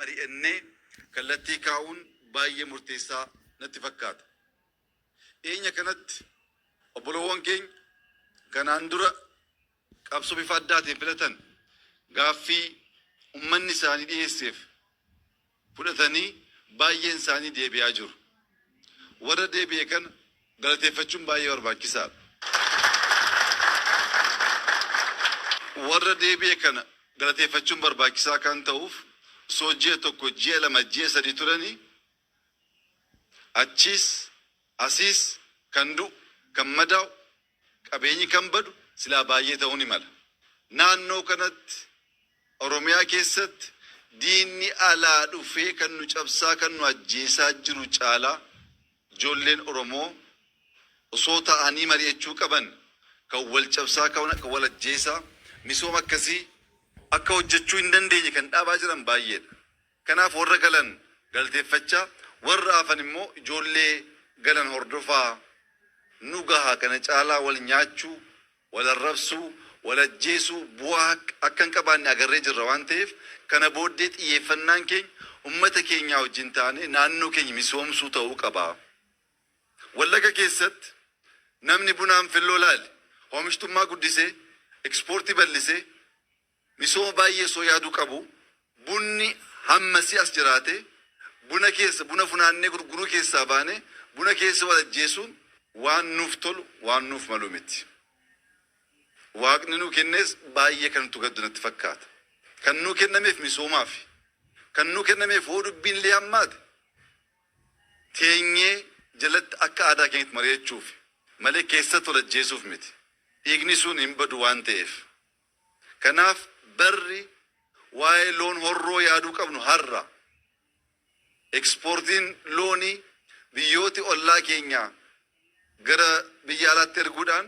mari'annee kallattii kaa'uun baay'ee murteessaa natti fakkaata. Dhiyeenya kanatti obboloowwan keenya kanaan dura qabsoo bifa addaatiin filatan gaaffii ummanni isaanii dhiyeesseef fudhatanii baay'een isaanii deebi'aa jiru. Warra deebi'e kana galateeffachuun baay'ee barbaachisaadha. Warra deebi'e kana galateeffachuun barbaachisaa kan ta'uuf osoo ji'a tokko, ji'a lama, ji'a sadii turanii achiis asiis kan du'u, kan madaa'u, qabeenyi kan badu silaa baay'ee ta'uu ni mala. Naannoo kanatti Oromiyaa keessatti diinni alaa dhufee kan nu cabsaa, kan nu ajjeesaa jiru caalaa ijoolleen Oromoo osoo ta'anii mari'achuu qaban kan wal cabsaa, kan wal ajjeesaa, misooma akkasii akka hojjechuu hin dandeenye kan dhaabaa jiran baay'eedha. Kanaaf warra galan galateeffachaa, warra hafan immoo ijoollee galan hordofaa. Nu gahaa kana caalaa wal nyaachuu, wal arrabsuu, wal ajjeesuu bu'aa akka hin qabaanne agarree jirra waan ta'eef kana booddee xiyyeeffannaan keenya ummata keenyaa wajjin taane naannoo keenya misoomsuu ta'uu qaba. Wallaga keessatti namni bunaan filloo laale oomishtummaa guddisee ekspoortii bal'isee misooma baay'ee soo yaaduu qabu. Bunni hammasii as jiraate buna funaannee gurguruu keessaa baane buna keessa wal ajjeesuun waan nuuf tolu, waan nuuf malu miti. Waaqni nuu kennes baay'ee kan nutti gaddu natti fakkaata. Kan nuu kennameef misoomaaf, kan nuu kennameef hoo dubbiin illee hammaate teenyee jalatti akka aadaa keenyatti mari'achuuf malee keessatti wal ajjeesuuf miti. Dhiigni sun hin badu waan ta'eef. Kanaaf barri waa'ee loon horroo yaaduu qabnu har'a. Ekspoortiin loonii biyyooti ollaa keenyaa gara biyya alaatti erguudhaan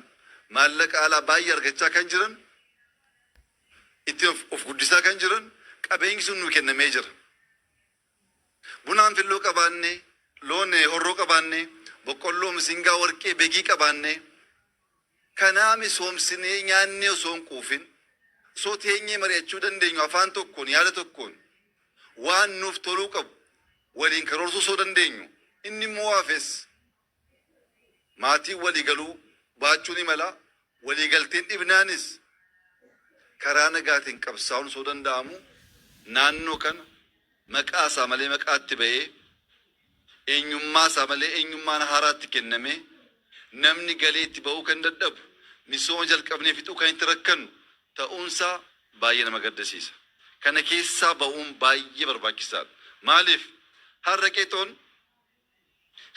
maallaqa alaa baay'ee argachaa kan jiran, itti of guddisaa kan jiran, qabeenyi sun nuu kennamee jira. Bunaan filloo qabaannee, loon horroo qabaannee, boqqolloo misingaa warqee beekii qabaannee, kanaa misoomsinee nyaannee osoo hin quufin, osoo teenyee mari'achuu dandeenyu afaan tokkoon, yaada tokkoon waan nuuf toluu qabu waliin karoorsuu osoo dandeenyu, inni immoo haafes maatiin waliigaluu baachuun ni mala. Waliigalteen dhibnaanis karaa nagaatiin qabsaa'uun osoo danda'amu naannoo kana maqaa isaa malee maqaatti ba'ee, eenyummaa isaa malee eenyummaan haaraatti kennamee namni galee itti ba'uu kan dadhabu, misooma jalqabnee fixuu kan itti rakkannu ta'uunsaa baay'ee nama gaddisiisa. Kana keessaa ba'uun baay'ee barbaachisaadha. Maaliif har'a qeexoon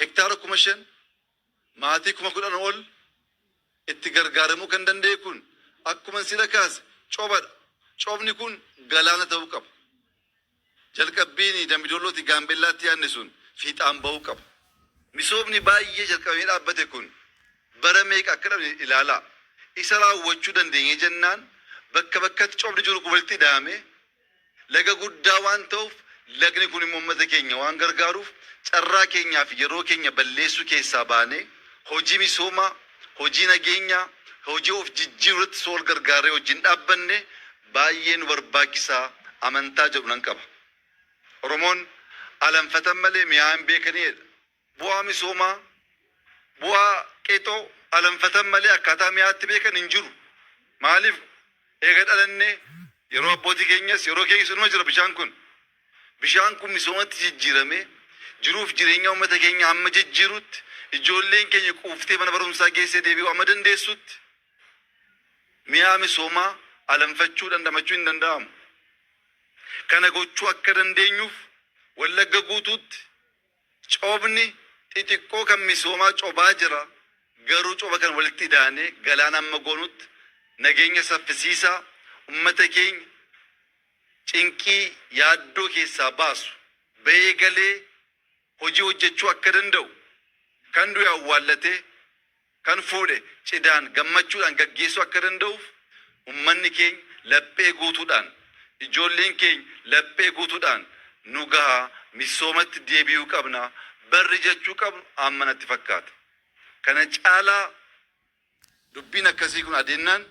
hektaara 5,000 maatii 10,000 ol itti gargaaramuu kan danda'e kun akkuma sila kaase coobadha. Coobni kun galaana ta'uu qaba. Jalqabbiin Dambidollootti Gaambellaatti yaadne sun fiixaan ba'uu qaba. Misoomni baay'ee jalqabamee dhaabbate kun bara meeqa akka dhabne ilaalaa. Isa raawwachuu dandeenye jennaan bakka bakkatti coobni jiru walitti hidhamee laga guddaa waan ta'uuf lagni kun immoo uummata keenya waan gargaaruuf carraa keenyaa fi yeroo keenya balleessuu keessaa baanee hojii misoomaa, hojii nageenyaa, hojii of jijjiiruutti sool gargaaree wajjin dhaabbanne baay'ee nu barbaachisaa amantaa jedhu nan qaba. Oromoon alanfatan malee mi'aa hin beekaniidha. Bu'aa misoomaa, bu'aa qeexoo alanfatan malee akkaataa mi'aatti beekan hin jiru. Maaliif eega dhalannee yeroo abbootii keenyas yeroo keenya sunuma jira bishaan kun. Bishaan kun misoomatti jijjiiramee jiruuf jireenya uummata keenya amma jijjiirutti ijoolleen keenya quuftee mana barumsaa geessee deebi'uu amma dandeessutti mi'aa misoomaa alanfachuu dandamachuu hin danda'amu. Kana gochuu akka dandeenyuuf Wallagga guutuutti coobni xixiqqoo kan misoomaa coobaa jira. Garuu cooba kan walitti hidhaanee galaana amma goonutti nageenya saffisiisaa uummata keenya cinqii yaaddoo keessaa baasu ba'ee galee hojii hojjechuu akka danda'u kan du'e awwaallatee kan fuudhe cidaan gammachuudhaan gaggeessuu akka danda'uuf uummanni keenya laphee guutuudhaan, ijoolleen keenya laphee guutuudhaan nu gahaa misoomatti deebi'uu qabna. Barri jechuu qabnu amma natti fakkaata. Kana caalaa dubbiin akkasii kun adeemnaan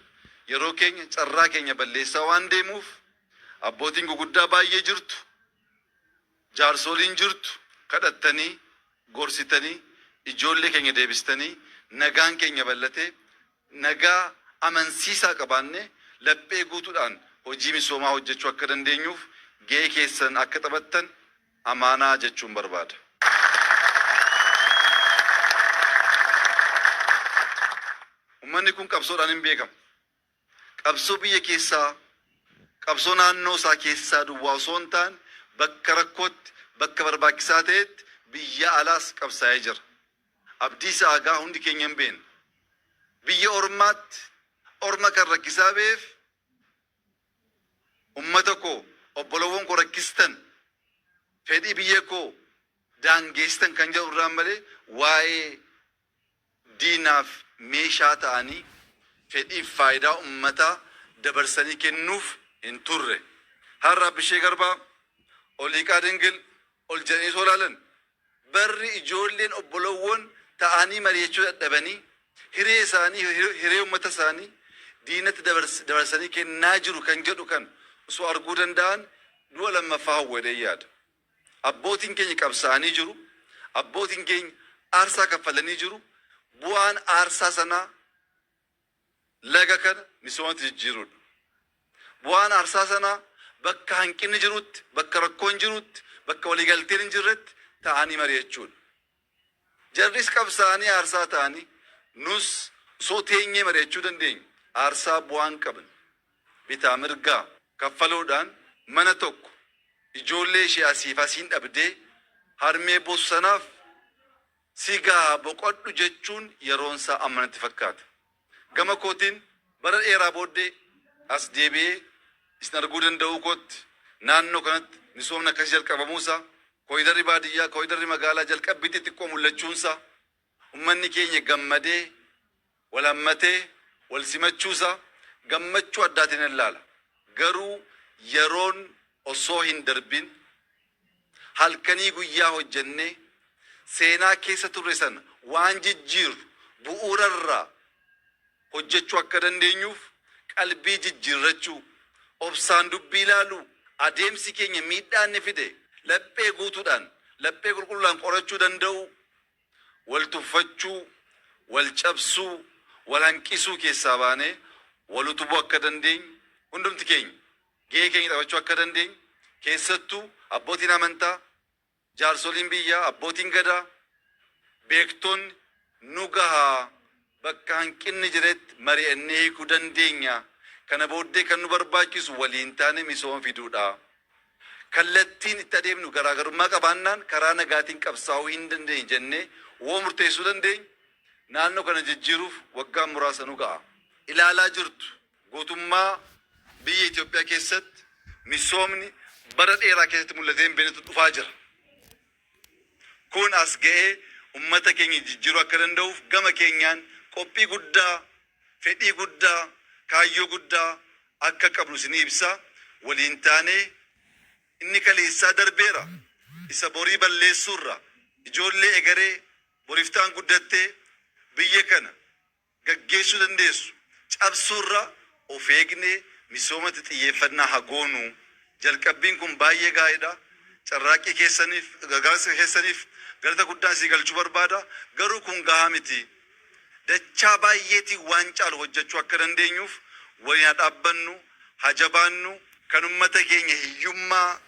yeroo keenya carraa keenya balleessaa waan deemuuf abbootiin guguddaa baay'ee jirtu. jaarsoliin jirtu kadhattanii gorsitanii ijoollee keenya deebistanii nagaan keenya bal'atee nagaa amansiisaa qabaanne laphee guutuudhaan hojii misoomaa hojjechuu akka dandeenyuuf gahee keessan akka taphattan amaanaa jechuun barbaada. Uummanni kun qabsoodhaan hin beekamu. Qabsoo biyya keessaa, qabsoo naannoo isaa keessaa duwwaa osoo hin taane bakka rakkootti, bakka barbaachisaa ta'etti biyya alaas qabsaa'ee jira. Abdii Saagaa hundi keenya hin beekne. Biyya ormaatti orma kan rakkisaa beef ummata koo obbolowwan koo rakkistan fedhii biyya koo daangeessan kan jedhu irraan malee waa'ee diinaaf meeshaa ta'anii fedhiif faayidaa ummataa dabarsanii kennuuf hin turre. Har'a Bishee Garbaa Oliiqaa Dingil ol jedhanii solaalan barri ijoolleen obbolowwan ta'anii mari'achuu dadhabanii hiree isaanii hiree ummata isaanii diinatti dabarsanii kennaa jiru kan jedhu kan osoo arguu danda'an du'a lammaffaa hawwadee yaada. Abbootiin keenya qabsaa'anii jiru. Abbootiin keenya aarsaa kaffalanii jiru. Bu'aan aarsaa sanaa laga kana misoomatti jijjiirudha. Bu'aan aarsaa sanaa bakka hanqinni jirutti, bakka rakkoon jirutti, bakka waliigalteen hin jirretti ta'anii mari'achuudha. Jarris qabsaa'anii aarsaa ta'anii nus osoo teenyee mari'achuu dandeenya. Aarsaa bu'aan qaban bitaa mirgaa kaffaluudhaan mana tokko ijoollee ishee asiif asiin dhabdee harmee bosanaaf sigaa boqodhu jechuun yeroon isaa ammanatti fakkaata. Gama kootiin bara dheeraa booddee as deebi'ee isin arguu danda'uu kootti naannoo kanatti misoomni akkasii jalqabamuusaa kooyidarri baadiyyaa kooyidarri magaalaa jalqabbiitti xiqqoo mul'achuunsaa ummanni keenya gammadee wal hammatee wal simachuusaa gammachuu addaatiin ilaala. Garuu yeroon osoo hin darbin halkanii guyyaa hojjennee seenaa keessa turre sana waan jijjiiru bu'uurarraa hojjechuu akka dandeenyuuf qalbii jijjiirrachuu obsaan dubbii ilaaluu adeemsi keenya miidhaan ni fide laphee guutuudhaan laphee qulqulluudhaan qorachuu danda'u wal tuffachuu wal cabsuu wal hanqisuu keessaa baanee wal utubuu akka dandeenyu hundumti keenya gahee keenya taphachuu akka dandeenyu keessattuu abbootiin amantaa jaarsoliin biyyaa abbootiin gadaa beektoonni nu gahaa bakka hanqinni jiretti mari'annee hiikuu dandeenya. Kana booddee kan nu barbaachisu waliin taane misooma fiduudha. Kallattiin itti adeemnu garaagarummaa qabaannaan karaa nagaatiin qabsaa'uu hin dandeenye jennee woo murteessuu dandeenya. Naannoo kana jijjiiruuf waggaan muraasa nu ga'a. Ilaalaa jirtu gootummaa biyya Itoophiyaa keessatti misoomni bara dheeraa keessatti mul'atee hin beeknetu dhufaa jira. Kun as ga'ee ummata keenya jijjiiruu akka danda'uuf gama keenyaan qophii guddaa, fedhii guddaa, kaayyoo guddaa akka qabnu isin ibsa. Waliin taanee inni kaleessaa darbeera. Isa borii balleessuurra ijoollee egeree boriftaan guddattee biyya kana gaggeessuu dandeessu cabsuurra of eegnee misoomatti xiyyeeffannaa hagoonu. Jalqabbiin kun baay'ee gaariidha. Carraaqqii keessaniif gargaarsa keessaniif galata guddaa isin galchuu barbaada. Garuu kun gahaa miti. Dachaa baay'eetiin waan caalu hojjechuu akka dandeenyuuf waliin dhaabbannu hajabaannu kan ummata keenya hiyyummaa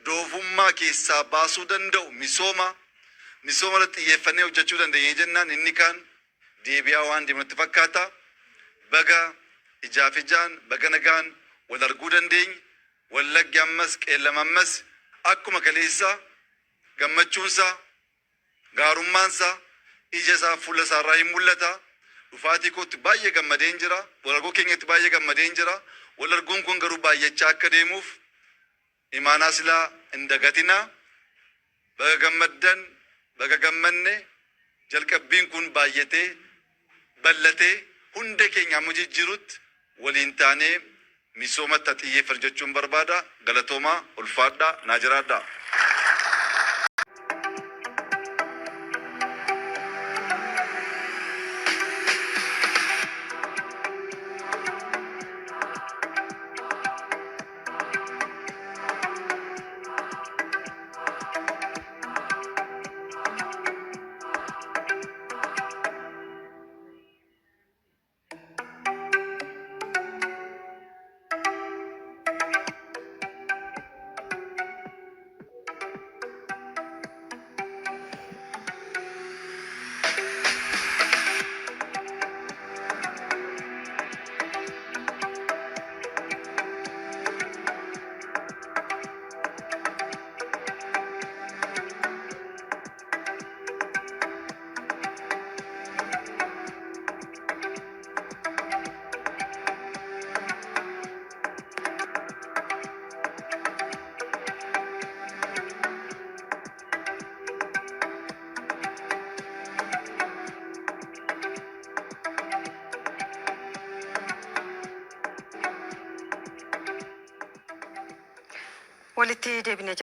doofummaa keessaa baasuu danda'u misooma irratti xiyyeeffannee hojjechuu dandeenya jennaan inni kaan deebi'aa waan deemnutti fakkaata. Baga ijaaf ijaan baga nagaan wal arguu dandeenya. Wallaggi ammas qeellam ammas akkuma kaleessaa gammachuunsaa gaarummaansaa ija isaa fuula isaarraa hin mul'ata. Dhufaatii kootti baay'ee gammadeen jira. Wal arguu keenyatti baay'ee gammadeen jira. Wal arguun kun garuu baay'achaa akka deemuuf imaanaa silaa hin dagatinaa. Baga gammaddan baga gammanne jalqabbiin kun baay'atee bal'atee hunda keenya amma jijjiirutti waliin taanee misoomatti xiyyeeffatu jechuun barbaada. Galatoomaa ulfaadhaa naa jiraadhaa. walitti deebine.